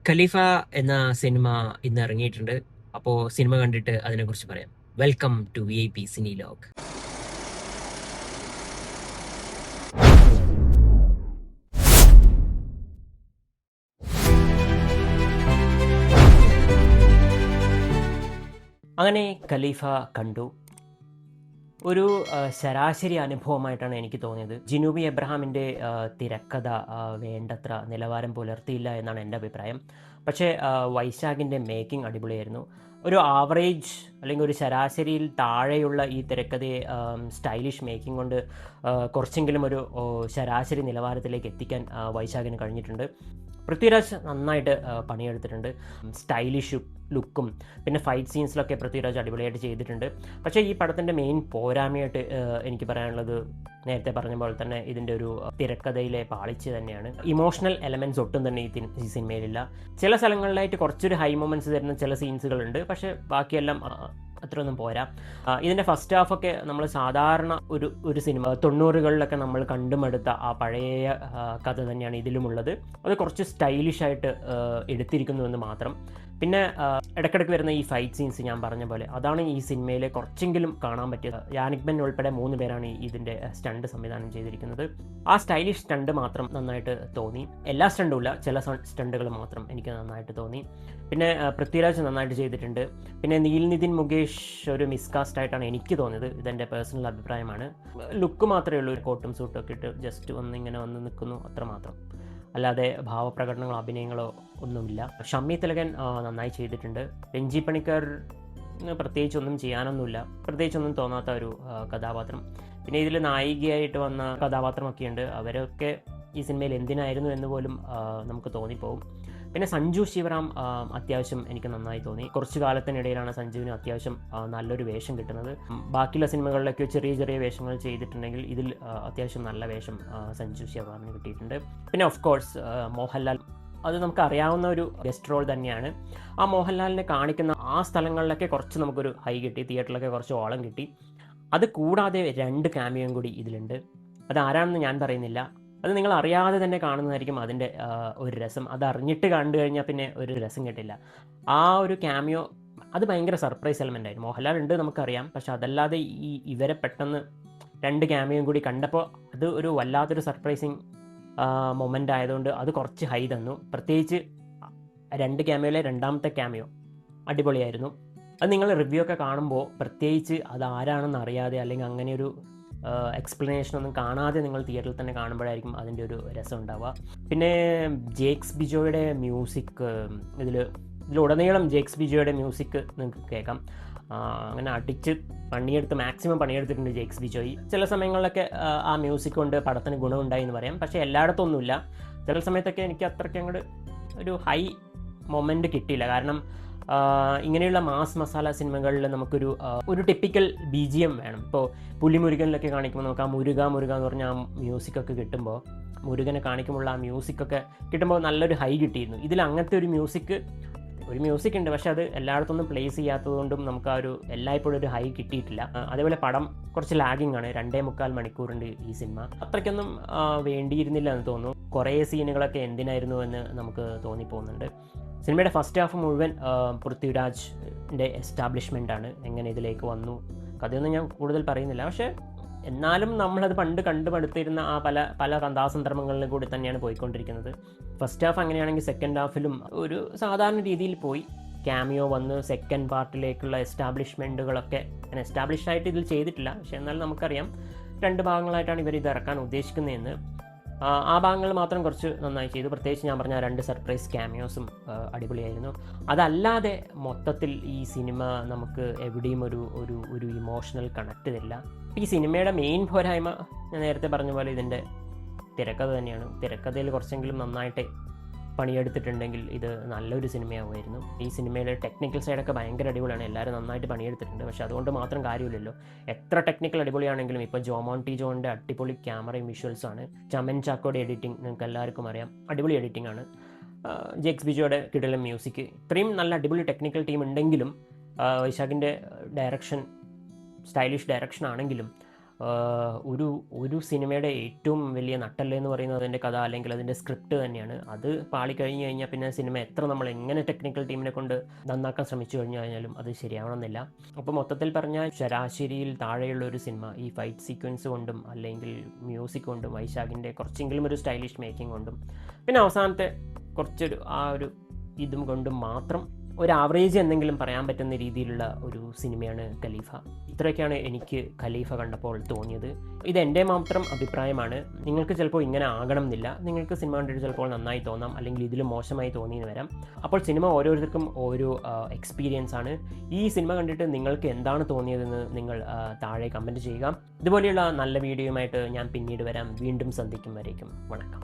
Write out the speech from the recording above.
ഖലീഫ എന്ന സിനിമ ഇന്ന് ഇറങ്ങിയിട്ടുണ്ട്. അപ്പോൾ സിനിമ കണ്ടിട്ട് അതിനെക്കുറിച്ച് പറയാം. Welcome to VIP cine log. അങ്ങനെ ഖലീഫ കണ്ടു. ഒരു ശരാശരി അനുഭവമായിട്ടാണ് എനിക്ക് തോന്നിയത്. ജിനൂബി എബ്രഹാമിൻ്റെ തിരക്കഥ വേണ്ടത്ര നിലവാരം പുലർത്തിയില്ല എന്നാണ് എൻ്റെ അഭിപ്രായം. പക്ഷേ വൈശാഖിൻ്റെ മേക്കിംഗ് അടിപൊളിയായിരുന്നു. ഒരു ആവറേജ് അല്ലെങ്കിൽ ഒരു ശരാശരിയിൽ താഴെയുള്ള ഈ തിരക്കഥയെ സ്റ്റൈലിഷ് മേക്കിംഗ് കൊണ്ട് കുറച്ചെങ്കിലും ഒരു ശരാശരി നിലവാരത്തിലേക്ക് എത്തിക്കാൻ വൈശാഖിന് കഴിഞ്ഞിട്ടുണ്ട്. പൃഥ്വിരാജ് നന്നായിട്ട് പണിയെടുത്തിട്ടുണ്ട്. സ്റ്റൈലിഷ് ലുക്കും പിന്നെ ഫൈറ്റ് സീൻസിലൊക്കെ പൃഥ്വിരാജ് അടിപൊളിയായിട്ട് ചെയ്തിട്ടുണ്ട്. പക്ഷേ ഈ പടത്തിൻ്റെ മെയിൻ പോരായ്മയായിട്ട് എനിക്ക് പറയാനുള്ളത് നേരത്തെ പറഞ്ഞ പോലെ തന്നെ ഇതിൻ്റെ ഒരു തിരക്കഥയിലെ പാളിച്ച് തന്നെയാണ്. ഇമോഷണൽ എലമെൻറ്റ്സ് ഒട്ടും തന്നെ ഈ സിനിമയിലില്ല. ചില സ്ഥലങ്ങളിലായിട്ട് കുറച്ചൊരു ഹൈ മൊമെൻറ്റ്സ് തരുന്ന ചില സീൻസുകളുണ്ട്, പക്ഷേ ബാക്കിയെല്ലാം അത്രയൊന്നും പോരാ. ഇതിൻ്റെ ഫസ്റ്റ് ഹാഫൊക്കെ നമ്മൾ സാധാരണ ഒരു സിനിമ 90കളിലൊക്കെ നമ്മൾ കണ്ടുമെടുത്ത ആ പഴയ കഥ തന്നെയാണ് ഇതിലുമുള്ളത്. അത് കുറച്ച് സ്റ്റൈലിഷായിട്ട് എടുത്തിരിക്കുന്നു എന്ന് മാത്രം. പിന്നെ ഇടയ്ക്കിടയ്ക്ക് വരുന്ന ഈ ഫൈറ്റ് സീൻസ് ഞാൻ പറഞ്ഞ പോലെ അതാണ് ഈ സിനിമയിലെ കുറച്ചെങ്കിലും കാണാൻ പറ്റിയത്. യാനിക് ബെൻ ഉൾപ്പെടെ 3 പേരാണ് ഇതിൻ്റെ സ്റ്റണ്ട് സംവിധാനം ചെയ്തിരിക്കുന്നത്. ആ സ്റ്റൈലിഷ് സ്റ്റണ്ട് മാത്രം നന്നായിട്ട് തോന്നി. എല്ലാ സ്റ്റണ്ടും ഇല്ല, ചില സ്റ്റണ്ടുകൾ മാത്രം എനിക്ക് നന്നായിട്ട് തോന്നി. പിന്നെ പൃഥ്വിരാജ് നന്നായിട്ട് ചെയ്തിട്ടുണ്ട്. പിന്നെ നീൽ നിതിൻ മുകേഷ് ഒരു മിസ്കാസ്റ്റ് ആയിട്ടാണ് എനിക്ക് തോന്നിയത്. ഇതെൻ്റെ പേഴ്സണൽ അഭിപ്രായമാണ്. ലുക്ക് മാത്രമേ ഉള്ളൂ, ഒരു കോട്ടും സൂട്ടും ഒക്കെ ഇട്ട് ജസ്റ്റ് ഇങ്ങനെ വന്ന് നിൽക്കുന്നു, അത്രമാത്രം. അല്ലാതെ ഭാവപ്രകടനങ്ങളോ അഭിനയങ്ങളോ ഒന്നുമില്ല. ഷമ്മി തിലകൻ നന്നായി ചെയ്തിട്ടുണ്ട്. രഞ്ജി പണിക്കർ പ്രത്യേകിച്ചൊന്നും ചെയ്യാനൊന്നുമില്ല, പ്രത്യേകിച്ചൊന്നും തോന്നാത്ത ഒരു കഥാപാത്രം. പിന്നെ ഇതിൽ നായികയായിട്ട് വന്ന കഥാപാത്രമൊക്കെയുണ്ട്. അവരൊക്കെ ഈ സിനിമയിൽ എന്തിനായിരുന്നു എന്ന് പോലും നമുക്ക് തോന്നിപ്പോവും. പിന്നെ സഞ്ജു ശിവറാം അത്യാവശ്യം എനിക്ക് നന്നായി തോന്നി. കുറച്ച് കാലത്തിനിടയിലാണ് സഞ്ജുവിന് അത്യാവശ്യം നല്ലൊരു വേഷം കിട്ടുന്നത്. ബാക്കിയുള്ള സിനിമകളിലൊക്കെ ചെറിയ ചെറിയ വേഷങ്ങൾ ചെയ്തിട്ടുണ്ടെങ്കിൽ ഇതിൽ അത്യാവശ്യം നല്ല വേഷം സഞ്ജു ശിവറാമിന് കിട്ടിയിട്ടുണ്ട്. പിന്നെ ഓഫ് കോഴ്സ് മോഹൻലാൽ, അത് നമുക്ക് അറിയാവുന്ന ഒരു ഗസ്റ്റ് റോൾ തന്നെയാണ്. ആ മോഹൻലാലിനെ കാണിക്കുന്ന ആ സ്ഥലങ്ങളിലൊക്കെ കുറച്ച് നമുക്കൊരു ഹൈ കിട്ടി, തിയേറ്ററിലൊക്കെ കുറച്ച് ഓളം കിട്ടി. അത് കൂടാതെ 2 ക്യാമിയോയും കൂടി ഇതിലുണ്ട്. അതാരാണെന്ന് ഞാൻ പറയുന്നില്ല, അത് നിങ്ങൾ അറിയാതെ തന്നെ കാണുന്നതായിരിക്കും അതിൻ്റെ ഒരു രസം. അത് അറിഞ്ഞിട്ട് കണ്ടു കഴിഞ്ഞാൽ പിന്നെ ഒരു രസം കിട്ടില്ല. ആ ഒരു ക്യാമിയോ അത് ഭയങ്കര സർപ്രൈസ് എലമെൻ്റ് ആയിരുന്നു. മോഹൻലാൽ ഉണ്ട് നമുക്കറിയാം, പക്ഷെ അതല്ലാതെ ഇവരെ പെട്ടെന്ന് 2 ക്യാമിയോയും കൂടി കണ്ടപ്പോൾ അത് ഒരു വല്ലാത്തൊരു സർപ്രൈസിങ് മൊമെൻ്റ് ആയതുകൊണ്ട് അത് കുറച്ച് ഹൈ തന്നു. പ്രത്യേകിച്ച് 2 ക്യാമിയോയിലെ രണ്ടാമത്തെ ക്യാമിയോ അടിപൊളിയായിരുന്നു. അത് നിങ്ങൾ റിവ്യൂ ഒക്കെ കാണുമ്പോൾ പ്രത്യേകിച്ച് അത് ആരാണെന്ന് അറിയാതെ അല്ലെങ്കിൽ അങ്ങനെ ഒരു എക്സ്പ്ലനേഷനൊന്നും കാണാതെ നിങ്ങൾ തിയേറ്ററിൽ തന്നെ കാണുമ്പോഴായിരിക്കും അതിൻ്റെ ഒരു രസം ഉണ്ടാവുക. പിന്നെ ജേക്സ് ബിജോയുടെ മ്യൂസിക് ഇതിലുടനീളം ജേക്സ് ബിജോയുടെ മ്യൂസിക് നിങ്ങൾക്ക് കേൾക്കാം. അങ്ങനെ അടിച്ച് മാക്സിമം പണിയെടുത്തിട്ടുണ്ട് ജേക്സ് ബിജോയി. ചില സമയങ്ങളിലൊക്കെ ആ മ്യൂസിക് കൊണ്ട് പടത്തിന് ഗുണമുണ്ടായി എന്ന് പറയാം, പക്ഷേ എല്ലായിടത്തും ഒന്നുമില്ല. ചില സമയത്തൊക്കെ എനിക്ക് അത്രയ്ക്ക് അങ്ങോട്ട് ഒരു ഹൈ മൊമെൻ്റ് കിട്ടിയില്ല. കാരണം ഇങ്ങനെയുള്ള മാസ് മസാല സിനിമകളിൽ നമുക്കൊരു ടിപ്പിക്കൽ BGM വേണം. ഇപ്പോൾ പുലിമുരുകനിലൊക്കെ കാണിക്കുമ്പോൾ നമുക്ക് ആ മുരുക എന്ന് പറഞ്ഞ ആ മ്യൂസിക്കൊക്കെ കിട്ടുമ്പോൾ, മുരുകനെ കാണിക്കുമ്പോൾ ആ മ്യൂസിക്കൊക്കെ കിട്ടുമ്പോൾ നല്ലൊരു ഹൈ കിട്ടിയിരുന്നു. ഇതിൽ അങ്ങനത്തെ ഒരു മ്യൂസിക് ഉണ്ട്, പക്ഷെ അത് എല്ലായിടത്തൊന്നും പ്ലേസ് ചെയ്യാത്തതുകൊണ്ടും നമുക്ക് ആ ഒരു എല്ലായ്പ്പോഴും ഒരു ഹൈ കിട്ടിയിട്ടില്ല. അതേപോലെ പടം കുറച്ച് ലാഗിങ് ആണ്. 2.25 മണിക്കൂറുണ്ട് ഈ സിനിമ. അത്രയ്ക്കൊന്നും വേണ്ടിയിരുന്നില്ല എന്ന് തോന്നുന്നു. കുറേ സീനുകളൊക്കെ എന്തിനായിരുന്നു എന്ന് നമുക്ക് തോന്നിപ്പോകുന്നുണ്ട്. സിനിമയുടെ ഫസ്റ്റ് ഹാഫ് മുഴുവൻ പൃഥ്വിരാജിൻ്റെ എസ്റ്റാബ്ലിഷ്മെൻ്റാണ്, എങ്ങനെ ഇതിലേക്ക് വന്നു. കഥയൊന്നും ഞാൻ കൂടുതൽ പറയുന്നില്ല, പക്ഷേ എന്നാലും നമ്മളത് പണ്ട് കണ്ടുപടുത്തിരുന്ന ആ പല കഥാസന്ദർഭങ്ങളിലും കൂടി തന്നെയാണ് പോയിക്കൊണ്ടിരിക്കുന്നത്. ഫസ്റ്റ് ഹാഫ് അങ്ങനെയാണെങ്കിൽ സെക്കൻഡ് ഹാഫിലും ഒരു സാധാരണ രീതിയിൽ പോയി. ക്യാമിയോ വന്ന് സെക്കൻഡ് പാർട്ടിലേക്കുള്ള എസ്റ്റാബ്ലിഷ്മെൻറ്റുകളൊക്കെ എസ്റ്റാബ്ലിഷ് ആയിട്ട് ഇതിൽ ചെയ്തിട്ടില്ല, പക്ഷേ എന്നാലും നമുക്കറിയാം 2 ഭാഗങ്ങളായിട്ടാണ് ഇവർ ഇത് ഇറക്കാൻ ഉദ്ദേശിക്കുന്നതെന്ന്. ആ ഭാഗങ്ങൾ മാത്രം കുറച്ച് നന്നായി ചെയ്തു. പ്രത്യേകിച്ച് ഞാൻ പറഞ്ഞ 2 സർപ്രൈസ് ക്യാമിയോസും അടിപൊളിയായിരുന്നു. അതല്ലാതെ മൊത്തത്തിൽ ഈ സിനിമ നമുക്ക് എവിടെയും ഒരു ഇമോഷണൽ കണക്റ്റ് തരില്ല. ഈ സിനിമയുടെ മെയിൻ പോരായ്മ ഞാൻ നേരത്തെ പറഞ്ഞ പോലെ ഇതിൻ്റെ തിരക്കഥ തന്നെയാണ്. തിരക്കഥയിൽ കുറച്ചെങ്കിലും നന്നായിട്ട് പണിയെടുത്തിട്ടുണ്ടെങ്കിൽ ഇത് നല്ലൊരു സിനിമയാവുമായിരുന്നു. ഈ സിനിമയിലെ ടെക്നിക്കൽ സൈഡൊക്കെ ഭയങ്കര അടിപൊളിയാണ്, എല്ലാവരും നന്നായിട്ട് പണിയെടുത്തിട്ടുണ്ട്. പക്ഷേ അതുകൊണ്ട് മാത്രം കാര്യമില്ലല്ലോ. എത്ര ടെക്നിക്കൽ അടിപൊളിയാണെങ്കിലും ഇപ്പോൾ ജോമോണ്ടി ജോണിൻ്റെ അടിപൊളി ക്യാമറയും വിഷ്വൽസാണ്. ചമൻ ചാക്കോയുടെ എഡിറ്റിംഗ് നിങ്ങൾക്ക് എല്ലാവർക്കും അറിയാം, അടിപൊളി എഡിറ്റിംഗ് ആണ്. ജേക്സ് ബിജോയുടെ കിടിലൻ മ്യൂസിക്. ഇത്രയും നല്ല അടിപൊളി ടെക്നിക്കൽ ടീം ഉണ്ടെങ്കിലും വൈശാഖിൻ്റെ ഡയറക്ഷൻ സ്റ്റൈലിഷ് ഡയറക്ഷൻ ആണെങ്കിലും ഒരു ഒരു സിനിമയുടെ ഏറ്റവും വലിയ നട്ടെല്ല് എന്ന് പറയുന്നത് അതിൻ്റെ കഥ അല്ലെങ്കിൽ അതിൻ്റെ സ്ക്രിപ്റ്റ് തന്നെയാണ്. അത് പാളിക്കഴിഞ്ഞ് കഴിഞ്ഞാൽ പിന്നെ സിനിമ എത്ര നമ്മൾ എങ്ങനെ ടെക്നിക്കൽ ടീമിനെ കൊണ്ട് നന്നാക്കാൻ ശ്രമിച്ചു കഴിഞ്ഞു കഴിഞ്ഞാലും അത് ശരിയാവണമെന്നില്ല. അപ്പോൾ മൊത്തത്തിൽ പറഞ്ഞാൽ ശരാശരിയിൽ താഴെയുള്ള ഒരു സിനിമ ഈ ഫൈറ്റ് സീക്വൻസ് കൊണ്ടും അല്ലെങ്കിൽ മ്യൂസിക് കൊണ്ടും വൈശാഖിൻ്റെ കുറച്ചെങ്കിലും ഒരു സ്റ്റൈലിഷ് മേക്കിംഗ് കൊണ്ടും പിന്നെ അവസാനത്തെ കുറച്ചൊരു ആ ഒരു ഇതും കൊണ്ടും മാത്രം ഒരു ആവറേജ് എന്തെങ്കിലും പറയാൻ പറ്റുന്ന രീതിയിലുള്ള ഒരു സിനിമയാണ് ഖലീഫ. ഇത്രയൊക്കെയാണ് എനിക്ക് ഖലീഫ കണ്ടപ്പോൾ തോന്നിയത്. ഇത് എൻ്റെ മാത്രം അഭിപ്രായമാണ്. നിങ്ങൾക്ക് ചിലപ്പോൾ ഇങ്ങനെ ആകണം എന്നില്ല. നിങ്ങൾക്ക് സിനിമ കണ്ടിട്ട് ചിലപ്പോൾ നന്നായി തോന്നാം, അല്ലെങ്കിൽ ഇതിലും മോശമായി തോന്നിയെന്ന് വരാം. അപ്പോൾ സിനിമ ഓരോരുത്തർക്കും ഓരോ എക്സ്പീരിയൻസ് ആണ്. ഈ സിനിമ കണ്ടിട്ട് നിങ്ങൾക്ക് എന്താണ് തോന്നിയതെന്ന് നിങ്ങൾ താഴെ കമൻറ്റ് ചെയ്യുക. ഇതുപോലെയുള്ള നല്ല വീഡിയോയുമായിട്ട് ഞാൻ പിന്നീട് വരാം. വീണ്ടും സന്ധിക്കും വരേക്കും വണക്കം.